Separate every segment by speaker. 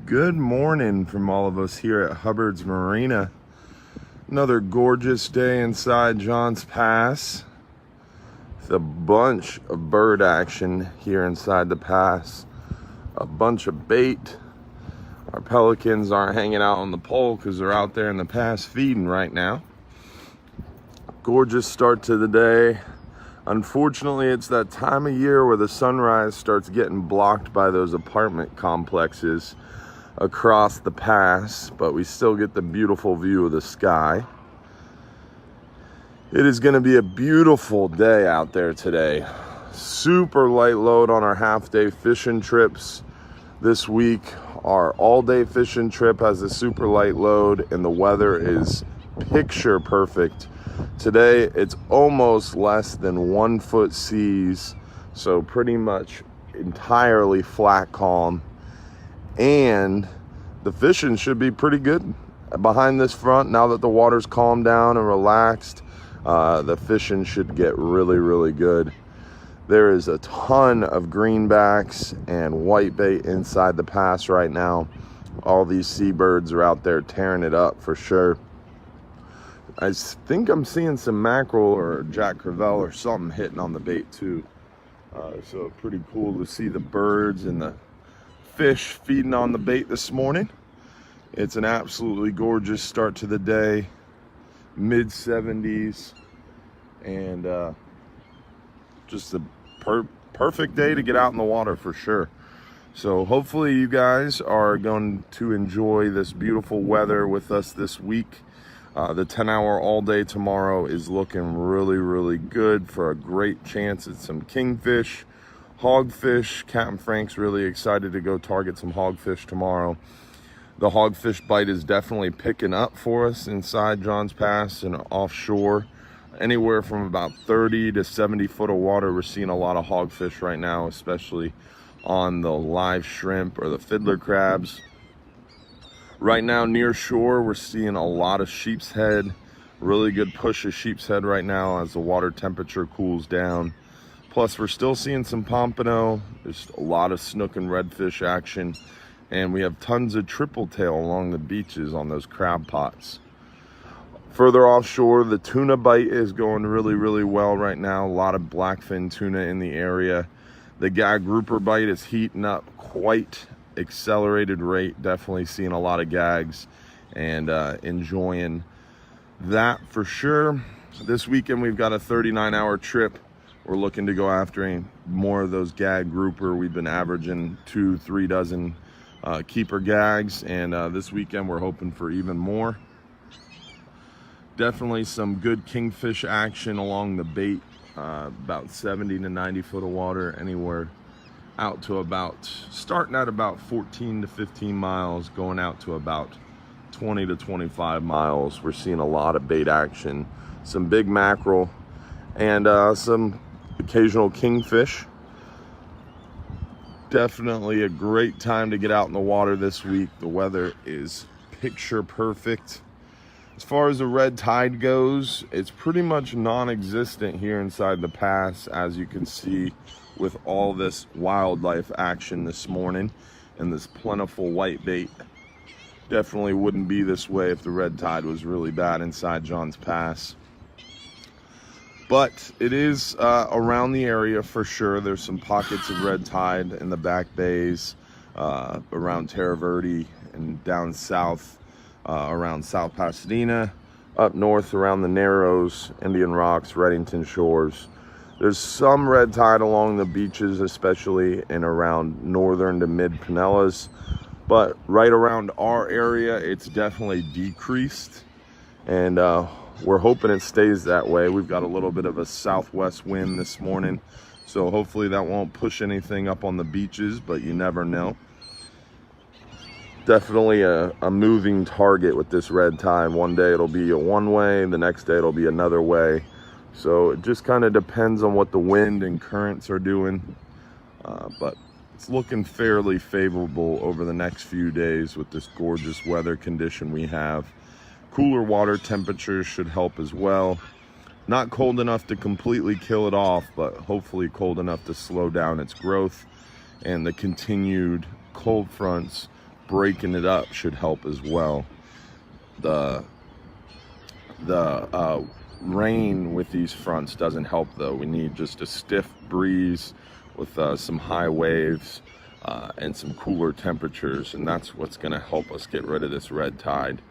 Speaker 1: Good morning from all of us here at Hubbard's Marina. Another gorgeous day inside Johns Pass. With a bunch of bird action here inside the pass. A bunch of bait. Our pelicans aren't hanging out on the pole because they're out there in the pass feeding right now. Gorgeous start to the day. Unfortunately, it's that time of year where the sunrise starts getting blocked by those apartment complexes across the pass, but we still get the beautiful view of the sky. It is going to be a beautiful day out there today. Super light load on our half-day fishing trips this week. Our all-day fishing trip has a super light load, and the weather is picture perfect. Today, it's almost less than 1 foot seas, so pretty much entirely flat calm. And the fishing should be pretty good behind this front. Now that the water's calmed down and relaxed, the fishing should get really good. There is a ton of greenbacks and whitebait inside the pass right now. All these seabirds are out there tearing it up for sure. I think I'm seeing some mackerel or jack crevalle or something hitting on the bait too. So pretty cool to see the birds and the fish feeding on the bait this morning. It's an absolutely gorgeous start to the day. Mid 70s and just a perfect day to get out in the water for sure. So hopefully you guys are going to enjoy this beautiful weather with us this week. The 10-hour all day tomorrow is looking really good for a great chance at some kingfish, hogfish. Captain Frank's really excited to go target some hogfish tomorrow. The hogfish bite is definitely picking up for us inside Johns Pass and offshore. Anywhere from about 30 to 70 foot of water, we're seeing a lot of hogfish right now, especially on the live shrimp or the fiddler crabs. Right now near shore, we're seeing a lot of sheep's head. Really good push of sheep's head right now as the water temperature cools down. Plus, we're still seeing some pompano. There's a lot of snook and redfish action. And we have tons of triple tail along the beaches on those crab pots. Further offshore, the tuna bite is going really well right now. A lot of blackfin tuna in the area. The gag grouper bite is heating up quite accelerated rate. Definitely seeing a lot of gags and enjoying that for sure. This weekend we've got a 39-hour trip. We're looking to go after more of those gag grouper. We've been averaging 2-3 dozen keeper gags, and this weekend we're hoping for even more. Definitely some good kingfish action along the bait, about 70 to 90 foot of water, anywhere out to about, starting at about 14 to 15 miles, going out to about 20 to 25 miles. We're seeing a lot of bait action, some big mackerel, and some occasional kingfish. Definitely a great time to get out in the water this week. The weather is picture perfect. As far as the red tide goes, it's pretty much non-existent here inside the pass, as you can see with all this wildlife action this morning and this plentiful whitebait. Definitely wouldn't be this way if the red tide was really bad inside Johns Pass. But it is around the area for sure. There's some pockets of red tide in the back bays, around Terra Verde and down south around South Pasadena, up north around the Narrows, Indian Rocks, Reddington Shores. There's some red tide along the beaches, especially in around northern to mid Pinellas, but right around our area it's definitely decreased, and we're hoping it stays that way. We've got a little bit of a southwest wind this morning, so hopefully that won't push anything up on the beaches, but you never know. Definitely a moving target with this red tide. One day it'll be a one way, the next day it'll be another way. So it just kind of depends on what the wind and currents are doing. But it's looking fairly favorable over the next few days with this gorgeous weather condition we have. Cooler water temperatures should help as well. Not cold enough to completely kill it off, but hopefully cold enough to slow down its growth. And the continued cold fronts breaking it up should help as well. The rain with these fronts doesn't help though. We need just a stiff breeze with some high waves and some cooler temperatures, and that's what's going to help us get rid of this red tide.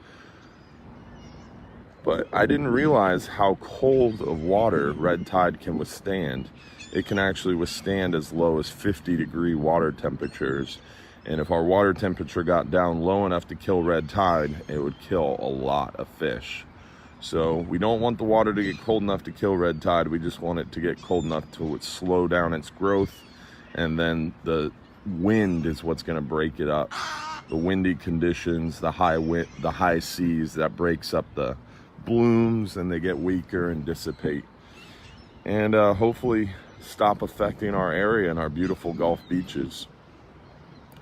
Speaker 1: But I didn't realize how cold of water red tide can withstand. It can actually withstand as low as 50-degree water temperatures. And if our water temperature got down low enough to kill red tide, it would kill a lot of fish. So we don't want the water to get cold enough to kill red tide. We just want it to get cold enough to slow down its growth. And then the wind is what's going to break it up. The windy conditions, the high seas, that breaks up the blooms, and they get weaker and dissipate. And hopefully stop affecting our area and our beautiful Gulf beaches.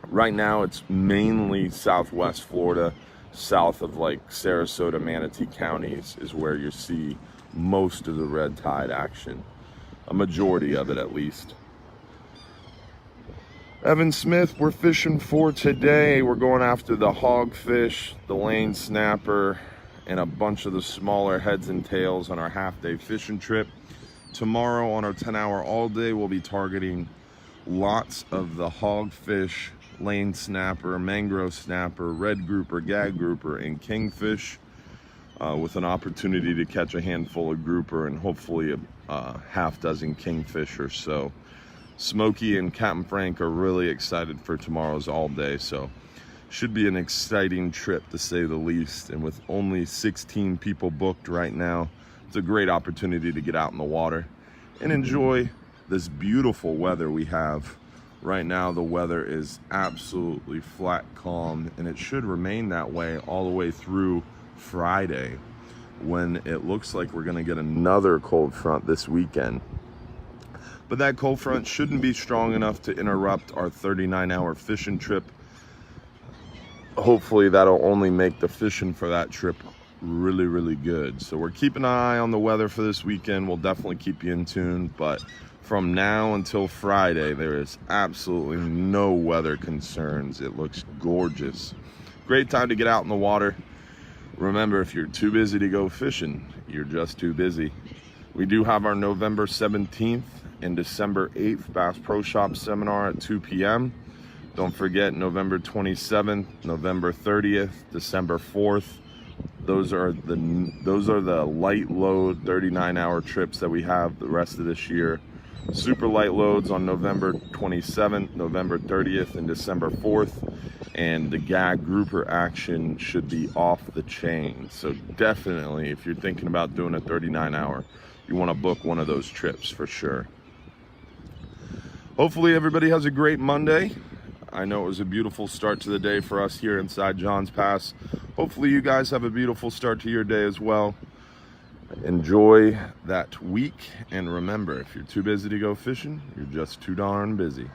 Speaker 1: Right now it's mainly Southwest Florida, south of like Sarasota, Manatee counties is where you see most of the red tide action. A majority of it at least. Evan Smith, we're fishing for today. We're going after the hogfish, the lane snapper, and a bunch of the smaller heads and tails on our half-day fishing trip. Tomorrow on our 10-hour all-day, we'll be targeting lots of the hogfish, lane snapper, mangrove snapper, red grouper, gag grouper, and kingfish, with an opportunity to catch a handful of grouper and hopefully a half dozen kingfish or so. Smokey and Captain Frank are really excited for tomorrow's all-day, so should be an exciting trip to say the least. And with only 16 people booked right now, it's a great opportunity to get out in the water and enjoy this beautiful weather we have. Right now the weather is absolutely flat calm, and it should remain that way all the way through Friday, when it looks like we're going to get another cold front this weekend. But that cold front shouldn't be strong enough to interrupt our 39-hour fishing trip. Hopefully that'll only make the fishing for that trip really, really good. So we're keeping an eye on the weather for this weekend. We'll definitely keep you in tune, but from now until Friday, there is absolutely no weather concerns. It looks gorgeous. Great time to get out in the water. Remember, if you're too busy to go fishing, you're just too busy. We do have our November 17th and December 8th Bass Pro Shop seminar at 2 p.m. Don't forget November 27th, November 30th, December 4th. Those are the light load 39-hour trips that we have the rest of this year. Super light loads on November 27th, November 30th, and December 4th. And the gag grouper action should be off the chain. So definitely, if you're thinking about doing a 39-hour, you want to book one of those trips for sure. Hopefully everybody has a great Monday. I know it was a beautiful start to the day for us here inside Johns Pass. Hopefully you guys have a beautiful start to your day as well. Enjoy that week, and remember, if you're too busy to go fishing, you're just too darn busy.